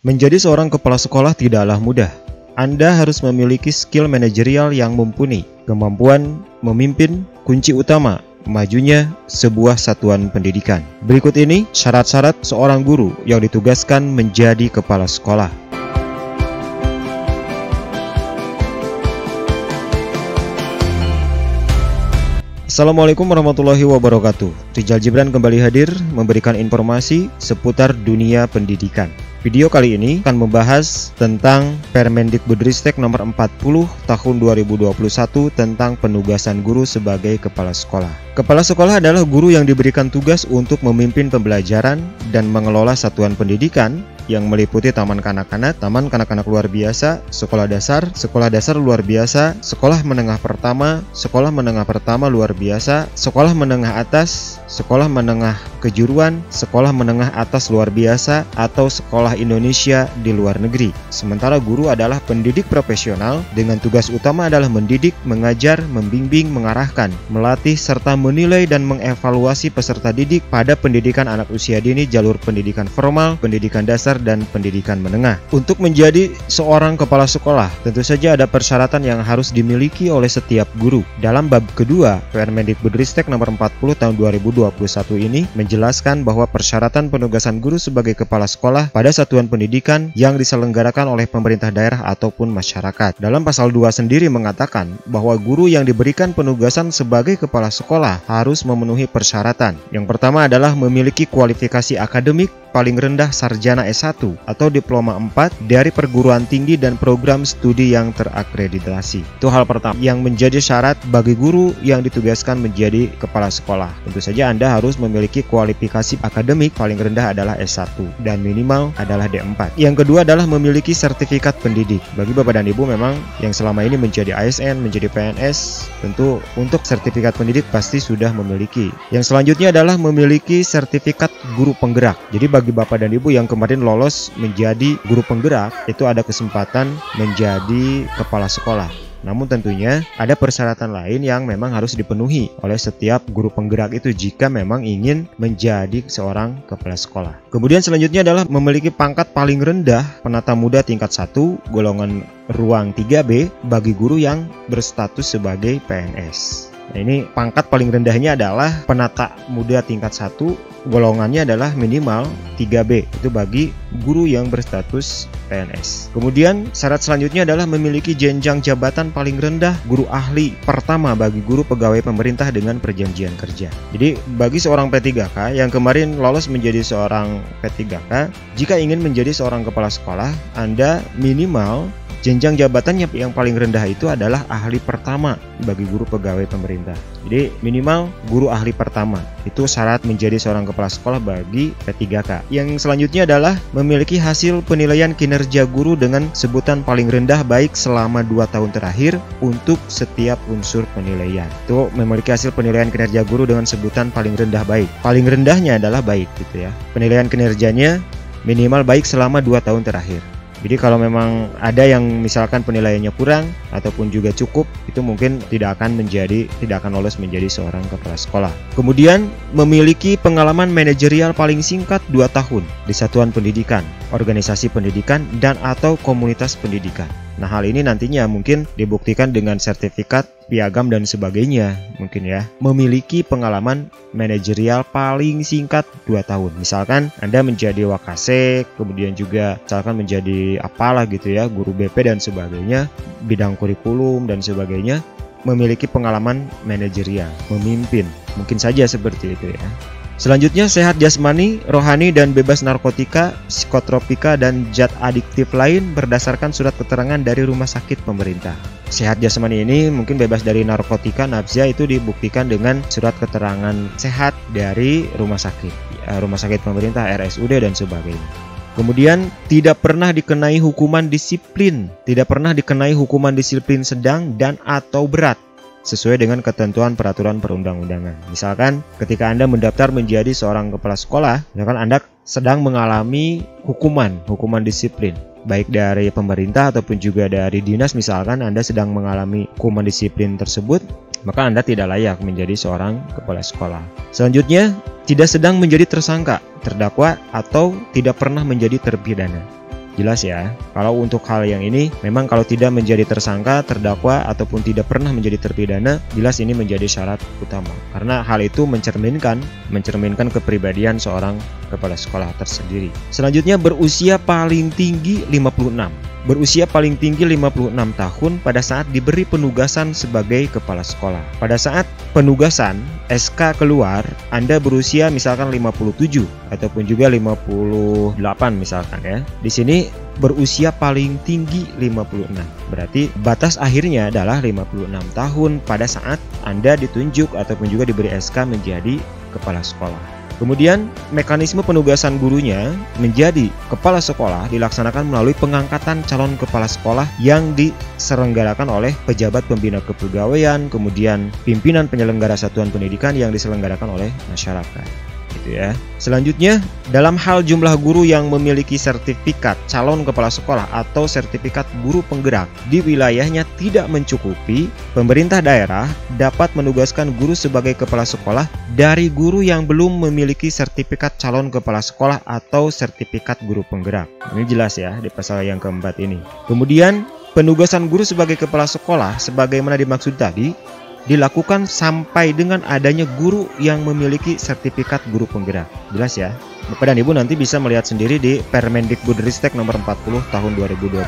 Menjadi seorang kepala sekolah tidaklah mudah. Anda harus memiliki skill manajerial yang mumpuni, kemampuan memimpin, kunci utama majunya sebuah satuan pendidikan. Berikut ini syarat-syarat seorang guru yang ditugaskan menjadi kepala sekolah. Assalamualaikum warahmatullahi wabarakatuh. Rizal Jibran kembali hadir memberikan informasi seputar dunia pendidikan. Video kali ini akan membahas tentang Permendikbudristek nomor 40 tahun 2021 tentang penugasan guru sebagai kepala sekolah. Kepala sekolah adalah guru yang diberikan tugas untuk memimpin pembelajaran dan mengelola satuan pendidikan yang meliputi taman kanak-kanak, taman kanak-kanak luar biasa, sekolah dasar luar biasa, sekolah menengah pertama luar biasa, sekolah menengah atas, sekolah menengah kejuruan, sekolah menengah atas luar biasa, atau sekolah Indonesia di luar negeri. Sementara guru adalah pendidik profesional dengan tugas utama adalah mendidik, mengajar, membimbing, mengarahkan, melatih, serta menilai dan mengevaluasi peserta didik pada pendidikan anak usia dini, jalur pendidikan formal, pendidikan dasar, dan pendidikan menengah. Untuk menjadi seorang kepala sekolah, tentu saja ada persyaratan yang harus dimiliki oleh setiap guru. Dalam bab kedua, Permendikbudristek nomor 40 tahun 2021 ini menjelaskan bahwa persyaratan penugasan guru sebagai kepala sekolah pada satuan pendidikan yang diselenggarakan oleh pemerintah daerah ataupun masyarakat. Dalam pasal 2 sendiri mengatakan bahwa guru yang diberikan penugasan sebagai kepala sekolah harus memenuhi persyaratan. Yang pertama adalah memiliki kualifikasi akademik paling rendah sarjana S1 atau diploma 4 dari perguruan tinggi dan program studi yang terakreditasi. Itu hal pertama yang menjadi syarat bagi guru yang ditugaskan menjadi kepala sekolah. Tentu saja Anda harus memiliki kualifikasi akademik paling rendah adalah S1 dan minimal adalah D4. Yang kedua adalah memiliki sertifikat pendidik. Bagi Bapak dan Ibu memang yang selama ini menjadi ASN, menjadi PNS, tentu untuk sertifikat pendidik pasti sudah memiliki. Yang selanjutnya adalah memiliki sertifikat guru penggerak. Jadi bagi Bapak dan Ibu yang kemarin lolos menjadi guru penggerak, itu ada kesempatan menjadi kepala sekolah. Namun tentunya ada persyaratan lain yang memang harus dipenuhi oleh setiap guru penggerak itu jika memang ingin menjadi seorang kepala sekolah. Kemudian selanjutnya adalah memiliki pangkat paling rendah penata muda tingkat 1 golongan ruang 3B bagi guru yang berstatus sebagai PNS. Nah, ini pangkat paling rendahnya adalah penata muda tingkat 1, golongannya adalah minimal 3B, itu bagi guru yang berstatus PNS. Kemudian syarat selanjutnya adalah memiliki jenjang jabatan paling rendah guru ahli pertama bagi guru pegawai pemerintah dengan perjanjian kerja. Jadi bagi seorang P3K yang kemarin lolos menjadi seorang P3K, jika ingin menjadi seorang kepala sekolah, Anda minimal jenjang jabatannya yang paling rendah itu adalah ahli pertama bagi guru pegawai pemerintah. Jadi minimal guru ahli pertama. Itu syarat menjadi seorang kepala sekolah bagi P3K. Yang selanjutnya adalah memiliki hasil penilaian kinerja guru dengan sebutan paling rendah baik selama 2 tahun terakhir untuk setiap unsur penilaian. Itu memiliki hasil penilaian kinerja guru dengan sebutan paling rendah baik. Paling rendahnya adalah baik gitu ya. Penilaian kinerjanya minimal baik selama 2 tahun terakhir. Jadi kalau memang ada yang misalkan penilaiannya kurang ataupun juga cukup, itu mungkin tidak akan lolos menjadi seorang kepala sekolah. Kemudian memiliki pengalaman manajerial paling singkat 2 tahun di satuan pendidikan, organisasi pendidikan, dan atau komunitas pendidikan. Nah, hal ini nantinya mungkin dibuktikan dengan sertifikat, piagam, dan sebagainya mungkin ya. Memiliki pengalaman manajerial paling singkat 2 tahun. Misalkan Anda menjadi wakasek, kemudian juga misalkan menjadi apalah gitu ya, guru BP dan sebagainya, bidang kurikulum dan sebagainya, memiliki pengalaman manajerial, memimpin. Mungkin saja seperti itu ya. Selanjutnya sehat jasmani, rohani, dan bebas narkotika, psikotropika, dan zat adiktif lain berdasarkan surat keterangan dari rumah sakit pemerintah. Sehat jasmani ini mungkin bebas dari narkotika, nafsa, itu dibuktikan dengan surat keterangan sehat dari rumah sakit pemerintah, RSUD, dan sebagainya. Kemudian tidak pernah dikenai hukuman disiplin sedang dan atau berat sesuai dengan ketentuan peraturan perundang-undangan. Misalkan ketika Anda mendaftar menjadi seorang kepala sekolah, misalkan Anda sedang mengalami hukuman disiplin, baik dari pemerintah ataupun juga dari dinas, misalkan Anda sedang mengalami hukuman disiplin tersebut, maka Anda tidak layak menjadi seorang kepala sekolah. Selanjutnya, tidak sedang menjadi tersangka, terdakwa, atau tidak pernah menjadi terpidana. Jelas ya, kalau untuk hal yang ini memang kalau tidak menjadi tersangka, terdakwa ataupun tidak pernah menjadi terpidana, jelas ini menjadi syarat utama. Karena hal itu mencerminkan kepribadian seorang kepala sekolah tersendiri. Selanjutnya berusia paling tinggi 56. Berusia paling tinggi 56 tahun pada saat diberi penugasan sebagai kepala sekolah. Pada saat penugasan SK keluar, Anda berusia misalkan 57 ataupun juga 58 misalkan ya. Di sini berusia paling tinggi 56. Berarti batas akhirnya adalah 56 tahun pada saat Anda ditunjuk ataupun juga diberi SK menjadi kepala sekolah. Kemudian, mekanisme penugasan gurunya menjadi kepala sekolah dilaksanakan melalui pengangkatan calon kepala sekolah yang diselenggarakan oleh pejabat pembina kepegawaian, kemudian pimpinan penyelenggara satuan pendidikan yang diselenggarakan oleh masyarakat. Gitu ya. Selanjutnya, dalam hal jumlah guru yang memiliki sertifikat calon kepala sekolah atau sertifikat guru penggerak di wilayahnya tidak mencukupi, pemerintah daerah dapat menugaskan guru sebagai kepala sekolah dari guru yang belum memiliki sertifikat calon kepala sekolah atau sertifikat guru penggerak. Ini jelas ya di pasal yang keempat ini. Kemudian, penugasan guru sebagai kepala sekolah sebagaimana dimaksud tadi dilakukan sampai dengan adanya guru yang memiliki sertifikat guru penggerak. Jelas ya? Bapak dan Ibu nanti bisa melihat sendiri di Permendikbudristek nomor 40 tahun 2021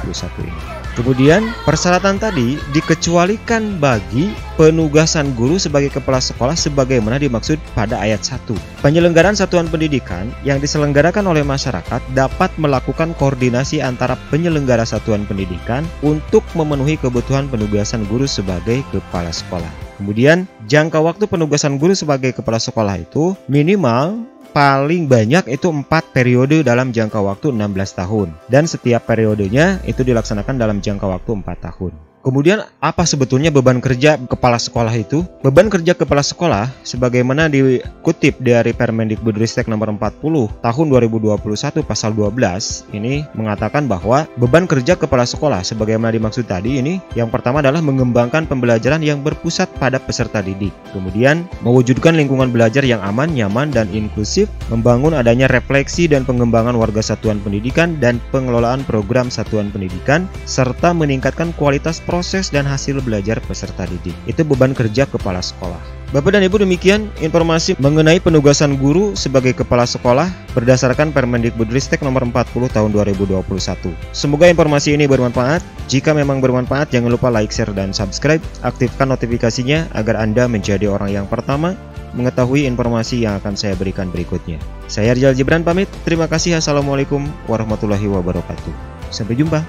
ini. Kemudian persyaratan tadi dikecualikan bagi penugasan guru sebagai kepala sekolah sebagaimana dimaksud pada ayat 1. Penyelenggaraan satuan pendidikan yang diselenggarakan oleh masyarakat dapat melakukan koordinasi antara penyelenggara satuan pendidikan untuk memenuhi kebutuhan penugasan guru sebagai kepala sekolah. Kemudian jangka waktu penugasan guru sebagai kepala sekolah itu minimal paling banyak itu 4 periode dalam jangka waktu 16 tahun. Dan setiap periodenya itu dilaksanakan dalam jangka waktu 4 tahun. Kemudian apa sebetulnya beban kerja kepala sekolah itu? Beban kerja kepala sekolah sebagaimana dikutip dari Permendikbudristek nomor 40 tahun 2021 pasal 12 ini mengatakan bahwa beban kerja kepala sekolah sebagaimana dimaksud tadi ini yang pertama adalah mengembangkan pembelajaran yang berpusat pada peserta didik. Kemudian mewujudkan lingkungan belajar yang aman, nyaman dan inklusif, membangun adanya refleksi dan pengembangan warga satuan pendidikan dan pengelolaan program satuan pendidikan serta meningkatkan kualitas proses dan hasil belajar peserta didik. Itu beban kerja kepala sekolah. Bapak dan Ibu, demikian informasi mengenai penugasan guru sebagai kepala sekolah berdasarkan Permendikbudristek nomor 40 tahun 2021. Semoga informasi ini bermanfaat. Jika memang bermanfaat, jangan lupa like, share, dan subscribe. Aktifkan notifikasinya agar Anda menjadi orang yang pertama mengetahui informasi yang akan saya berikan berikutnya. Saya Rizal Jibran pamit. Terima kasih. Assalamualaikum warahmatullahi wabarakatuh. Sampai jumpa.